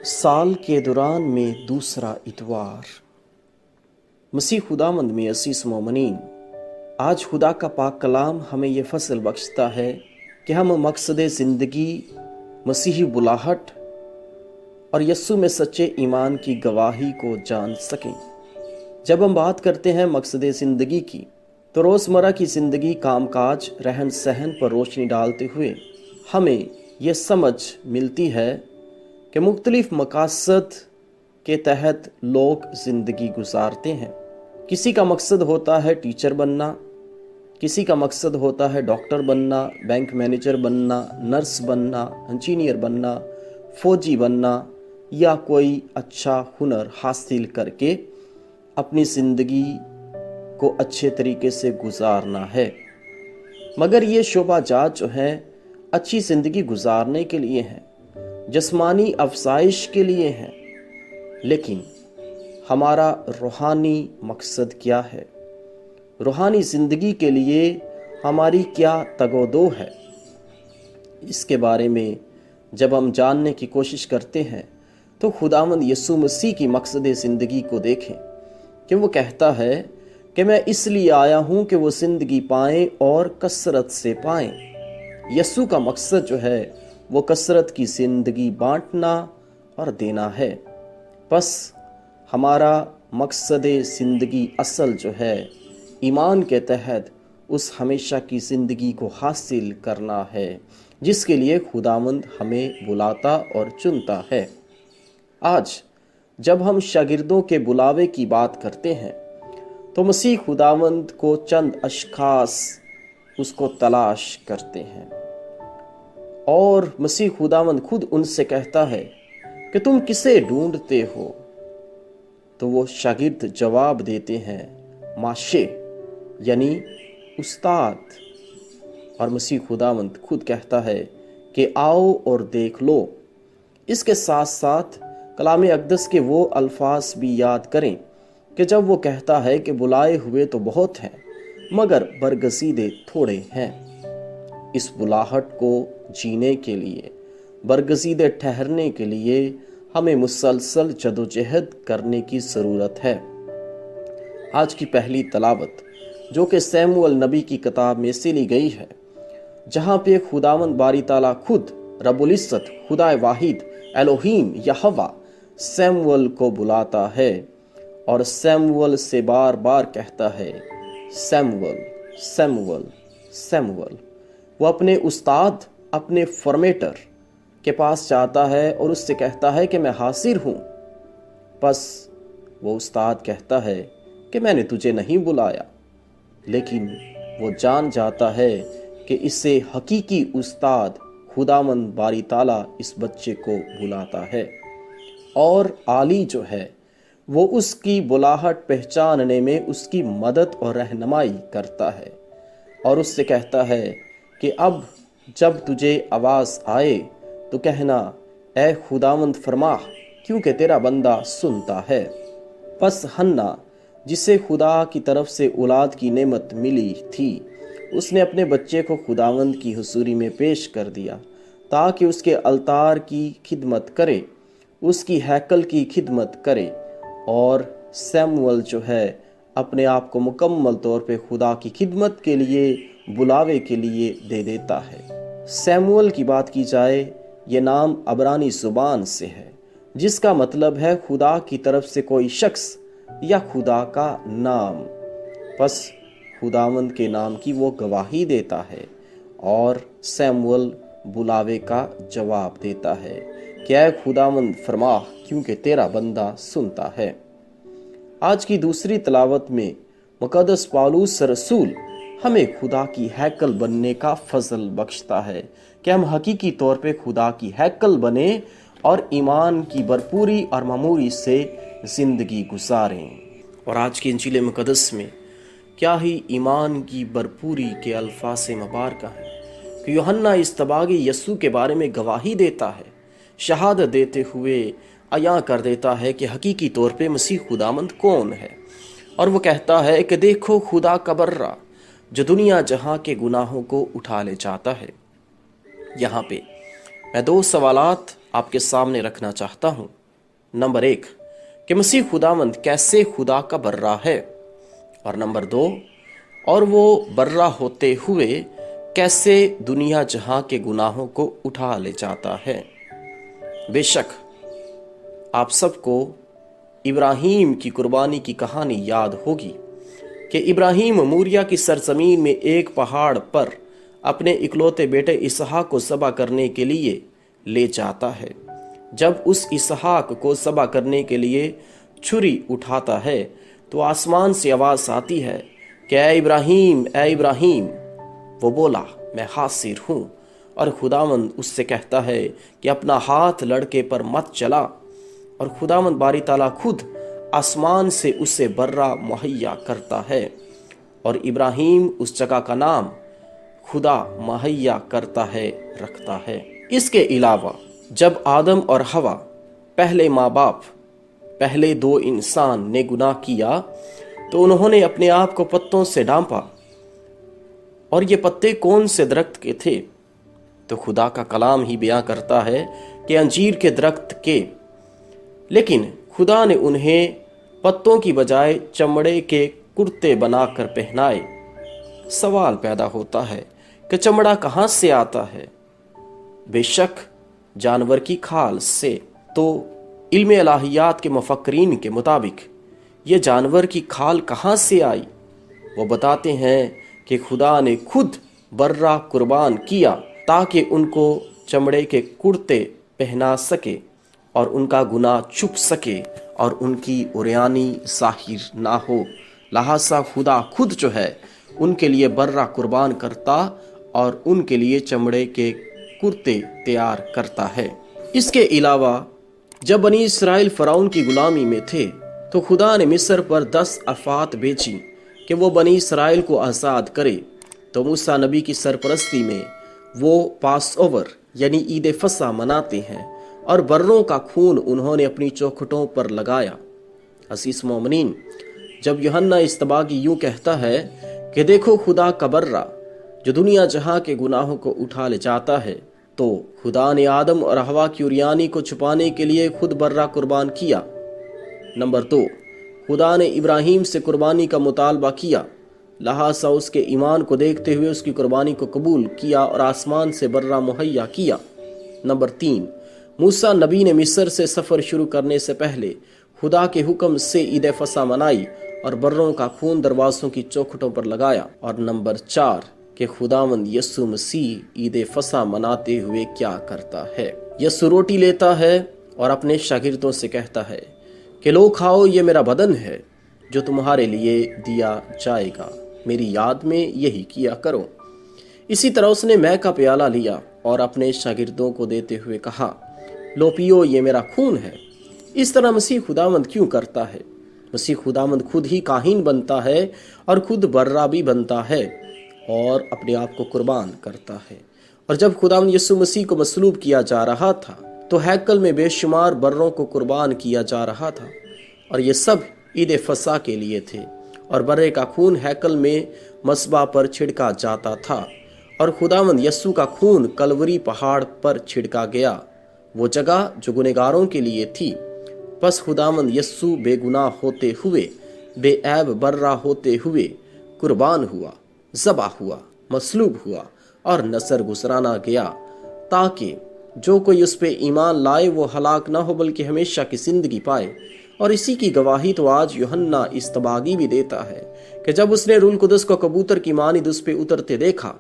سال کے دوران میں دوسرا اتوار۔ مسیح خداوند میں عزیز مومنین، آج خدا کا پاک کلام ہمیں یہ فضل بخشتا ہے کہ ہم مقصد زندگی، مسیحی بلاہٹ اور یسوع میں سچے ایمان کی گواہی کو جان سکیں۔ جب ہم بات کرتے ہیں مقصد زندگی کی تو روزمرہ کی زندگی، کام کاج، رہن سہن پر روشنی ڈالتے ہوئے ہمیں یہ سمجھ ملتی ہے کہ مختلف مقاصد کے تحت لوگ زندگی گزارتے ہیں۔ کسی کا مقصد ہوتا ہے ٹیچر بننا، کسی کا مقصد ہوتا ہے ڈاکٹر بننا، بینک مینیجر بننا، نرس بننا، انجینئر بننا، فوجی بننا، یا کوئی اچھا ہنر حاصل کر کے اپنی زندگی کو اچھے طریقے سے گزارنا ہے۔ مگر یہ شعبہ جات جو ہیں اچھی زندگی گزارنے کے لیے ہیں، جسمانی افزائش کے لیے ہیں، لیکن ہمارا روحانی مقصد کیا ہے؟ روحانی زندگی کے لیے ہماری کیا تگ و دو ہے؟ اس کے بارے میں جب ہم جاننے کی کوشش کرتے ہیں تو خداوند یسوع مسیح کی مقصد زندگی کو دیکھیں کہ وہ کہتا ہے کہ میں اس لیے آیا ہوں کہ وہ زندگی پائیں اور کثرت سے پائیں۔ یسوع کا مقصد جو ہے وہ کثرت کی زندگی بانٹنا اور دینا ہے۔ پس ہمارا مقصد زندگی اصل جو ہے ایمان کے تحت اس ہمیشہ کی زندگی کو حاصل کرنا ہے جس کے لیے خداوند ہمیں بلاتا اور چنتا ہے۔ آج جب ہم شاگردوں کے بلاوے کی بات کرتے ہیں تو مسیح خداوند کو چند اشخاص اس کو تلاش کرتے ہیں، اور مسیح خداوند خود ان سے کہتا ہے کہ تم کسے ڈھونڈتے ہو؟ تو وہ شاگرد جواب دیتے ہیں ماشے، یعنی استاد۔ اور مسیح خداوند خود کہتا ہے کہ آؤ اور دیکھ لو۔ اس کے ساتھ ساتھ کلام اقدس کے وہ الفاظ بھی یاد کریں کہ جب وہ کہتا ہے کہ بلائے ہوئے تو بہت ہیں مگر برگزیدے تھوڑے ہیں۔ اس بلاہٹ کو جینے کے لیے، برگزیدے ٹھہرنے کے لیے ہمیں مسلسل جدوجہد کرنے کی ضرورت ہے۔ آج کی پہلی تلاوت جو کہ سیموئیل نبی کی کتاب میں سے لی گئی ہے، جہاں پہ خداوند باری تعالیٰ خود رب العزت، خدا واحد الوہیم یہوہ سیموئیل کو بلاتا ہے اور سیموئیل سے بار بار کہتا ہے سیموئیل، سیموئیل، سیموئیل۔ وہ اپنے استاد، اپنے فارمیٹر کے پاس جاتا ہے اور اس سے کہتا ہے کہ میں حاضر ہوں۔ پس وہ استاد کہتا ہے کہ میں نے تجھے نہیں بلایا، لیکن وہ جان جاتا ہے کہ اسے حقیقی استاد خداوند باری تعالیٰ اس بچے کو بلاتا ہے، اور عالی جو ہے وہ اس کی بلاہٹ پہچاننے میں اس کی مدد اور رہنمائی کرتا ہے، اور اس سے کہتا ہے کہ اب جب تجھے آواز آئے تو کہنا اے خداوند فرما، کیونکہ تیرا بندہ سنتا ہے۔ پس حنا جسے خدا کی طرف سے اولاد کی نعمت ملی تھی، اس نے اپنے بچے کو خداوند کی حضوری میں پیش کر دیا تاکہ اس کے التار کی خدمت کرے، اس کی ہیکل کی خدمت کرے، اور سیموئیل جو ہے اپنے آپ کو مکمل طور پہ خدا کی خدمت کے لیے، بلاوے کے لیے دے دیتا ہے۔ سیموئیل کی بات کی جائے، یہ نام عبرانی زبان سے ہے جس کا مطلب ہے خدا کی طرف سے کوئی شخص یا خدا کا نام۔ پس خداوند کے نام کی وہ گواہی دیتا ہے اور سیموئیل بلاوے کا جواب دیتا ہے کہ اے خداوند فرما، کیونکہ تیرا بندہ سنتا ہے۔ آج کی دوسری تلاوت میں مقدس پالوس رسول ہمیں خدا کی ہیکل بننے کا فضل بخشتا ہے کہ ہم حقیقی طور پہ خدا کی ہیکل بنیں اور ایمان کی بھرپوری اور معموری سے زندگی گزاریں۔ اور آج کی انجیل مقدس میں کیا ہی ایمان کی بھرپوری کے الفاظ مبارکہ ہیں کہ یوحنا اصطباغی یسوع کے بارے میں گواہی دیتا ہے، شہادت دیتے ہوئے عیاں کر دیتا ہے کہ حقیقی طور پہ مسیح خداوند کون ہے، اور وہ کہتا ہے کہ دیکھو خدا کا برہ جو دنیا جہاں کے گناہوں کو اٹھا لے جاتا ہے۔ یہاں پہ میں دو سوالات آپ کے سامنے رکھنا چاہتا ہوں۔ نمبر 1 کہ مسیح خداوند کیسے خدا کا برہ ہے، اور نمبر 2 اور وہ برہ ہوتے ہوئے کیسے دنیا جہاں کے گناہوں کو اٹھا لے جاتا ہے۔ بے شک آپ سب کو ابراہیم کی قربانی کی کہانی یاد ہوگی کہ ابراہیم موریہ کی سرزمین میں ایک پہاڑ پر اپنے اکلوتے بیٹے اسحاق کو ذبح کرنے کے لیے لے جاتا ہے۔ جب اس اسحاق کو ذبح کرنے کے لیے چھری اٹھاتا ہے تو آسمان سے آواز آتی ہے کہ اے ابراہیم، اے ابراہیم۔ وہ بولا میں حاضر ہوں، اور خداوند اس سے کہتا ہے کہ اپنا ہاتھ لڑکے پر مت چلا، اور خداوند باری تعالیٰ خود آسمان سے اسے برہ مہیا کرتا ہے، اور ابراہیم اس جگہ کا نام خدا مہیا کرتا ہے رکھتا ہے۔ اس کے علاوہ جب آدم اور حوا پہلے ماں باپ، پہلے 2 انسان نے گناہ کیا تو انہوں نے اپنے آپ کو پتوں سے ڈھانپا، اور یہ پتے کون سے درخت کے تھے؟ تو خدا کا کلام ہی بیان کرتا ہے کہ انجیر کے درخت کے، لیکن خدا نے انہیں پتوں کی بجائے چمڑے کے کرتے بنا کر پہنائے۔ سوال پیدا ہوتا ہے کہ چمڑا کہاں سے آتا ہے؟ بے شک جانور کی کھال سے۔ تو علم الہیات کے مفکرین کے مطابق یہ جانور کی کھال کہاں سے آئی؟ وہ بتاتے ہیں کہ خدا نے خود برہ قربان کیا تاکہ ان کو چمڑے کے کرتے پہنا سکے اور ان کا گناہ چھپ سکے اور ان کی عریانی ظاہر نہ ہو۔ لہٰذا خدا خود جو ہے ان کے لیے برہ قربان کرتا اور ان کے لیے چمڑے کے کرتے تیار کرتا ہے۔ اس کے علاوہ جب بنی اسرائیل فرعون کی غلامی میں تھے تو خدا نے مصر پر 10 آفات بھیجی کہ وہ بنی اسرائیل کو آزاد کرے۔ تو موسیٰ نبی کی سرپرستی میں وہ پاس اوور یعنی عید فصح مناتے ہیں، اور بروں کا خون انہوں نے اپنی چوکھٹوں پر لگایا۔ عزیز مومنین، جب یوحنا اصطباغی یوں کہتا ہے کہ دیکھو خدا کا برہ جو دنیا جہاں کے گناہوں کو اٹھا لے جاتا ہے، تو خدا نے آدم اور حوا کی عریانی کو چھپانے کے لیے خود برہ قربان کیا۔ نمبر 2 خدا نے ابراہیم سے قربانی کا مطالبہ کیا، لہٰذا اس کے ایمان کو دیکھتے ہوئے اس کی قربانی کو قبول کیا اور آسمان سے برہ مہیا کیا۔ نمبر 3 موسیٰ نبی نے مصر سے سفر شروع کرنے سے پہلے خدا کے حکم سے عید فصح منائی اور بروں کا خون دروازوں کی چوکھٹوں پر لگایا۔ اور نمبر 4 کہ خداوند یسوع مسیح عید فصح مناتے ہوئے کیا کرتا ہے؟ یسوع روٹی لیتا ہے اور اپنے شاگردوں سے کہتا ہے کہ لو کھاؤ، یہ میرا بدن ہے جو تمہارے لیے دیا جائے گا، میری یاد میں یہی کیا کرو۔ اسی طرح اس نے مے کا پیالہ لیا اور اپنے شاگردوں کو دیتے ہوئے کہا، لو پیو، یہ میرا خون ہے۔ اس طرح مسیح خداوند کیوں کرتا ہے؟ مسیح خداوند خود ہی کاہن بنتا ہے اور خود برہ بھی بنتا ہے اور اپنے آپ کو قربان کرتا ہے۔ اور جب خداوند یسوع مسیح کو مصلوب کیا جا رہا تھا تو ہیکل میں بے شمار بروں کو قربان کیا جا رہا تھا، اور یہ سب عید فصح کے لیے تھے، اور برے کا خون ہیکل میں مصباح پر چھڑکا جاتا تھا، اور خداوند یسوع کا خون کلوری پہاڑ پر چھڑکا گیا، وہ جگہ جو گنہگاروں کے لیے تھی۔ پس خداوند یسوع بے گناہ ہوتے ہوئے، بے عیب برہ ہوتے ہوئے قربان ہوا، ذبح ہوا، مصلوب ہوا اور نظر گزرانا گیا، تاکہ جو کوئی اس پہ ایمان لائے وہ ہلاک نہ ہو بلکہ ہمیشہ کی زندگی پائے۔ اور اسی کی گواہی تو آج یوحنا اصطباغی بھی دیتا ہے کہ جب اس نے روح القدس کو کبوتر کی مانند اس پہ اترتے دیکھا،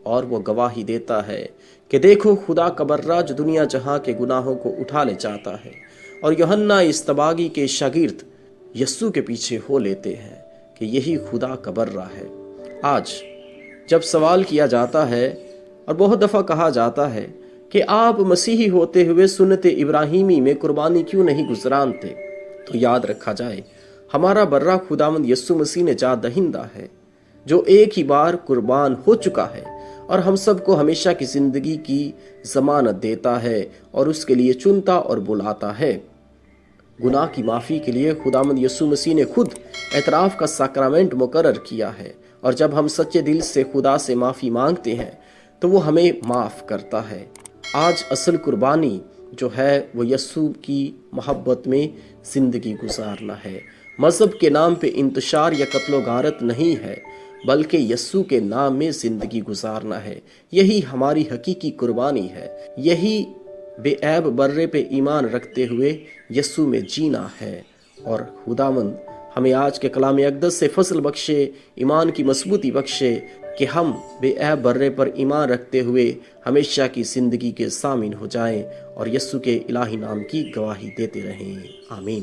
اور وہ گواہی دیتا ہے کہ دیکھو خدا کا برہ جو دنیا جہاں کے گناہوں کو اٹھا لے جاتا ہے۔ اور یوحنا اصطباغی کے شاگرد یسوع کے پیچھے ہو لیتے ہیں کہ یہی خدا کا برہ ہے۔ آج جب سوال کیا جاتا ہے اور بہت دفعہ کہا جاتا ہے کہ آپ مسیحی ہوتے ہوئے سنت ابراہیمی میں قربانی کیوں نہیں گزرانتے، تو یاد رکھا جائے ہمارا برہ خداوند یسوع مسیح نجات دہندہ ہے جو ایک ہی بار قربان ہو چکا ہے، اور ہم سب کو ہمیشہ کی زندگی کی ضمانت دیتا ہے اور اس کے لیے چنتا اور بلاتا ہے۔ گناہ کی معافی کے لیے خداوند یسوع مسیح نے خود اعتراف کا ساکرامنٹ مقرر کیا ہے، اور جب ہم سچے دل سے خدا سے معافی مانگتے ہیں تو وہ ہمیں معاف کرتا ہے۔ آج اصل قربانی جو ہے وہ یسوع کی محبت میں زندگی گزارنا ہے۔ مذہب کے نام پہ انتشار یا قتل و غارت نہیں ہے، بلکہ یسوع کے نام میں زندگی گزارنا ہے۔ یہی ہماری حقیقی قربانی ہے، یہی بے عیب برے پہ ایمان رکھتے ہوئے یسوع میں جینا ہے۔ اور خداوند ہمیں آج کے کلام اقدس سے فضل بخشے، ایمان کی مضبوطی بخشے کہ ہم بے عیب برے پر ایمان رکھتے ہوئے ہمیشہ کی زندگی کے ضامن ہو جائیں اور یسوع کے الہی نام کی گواہی دیتے رہیں۔ آمین۔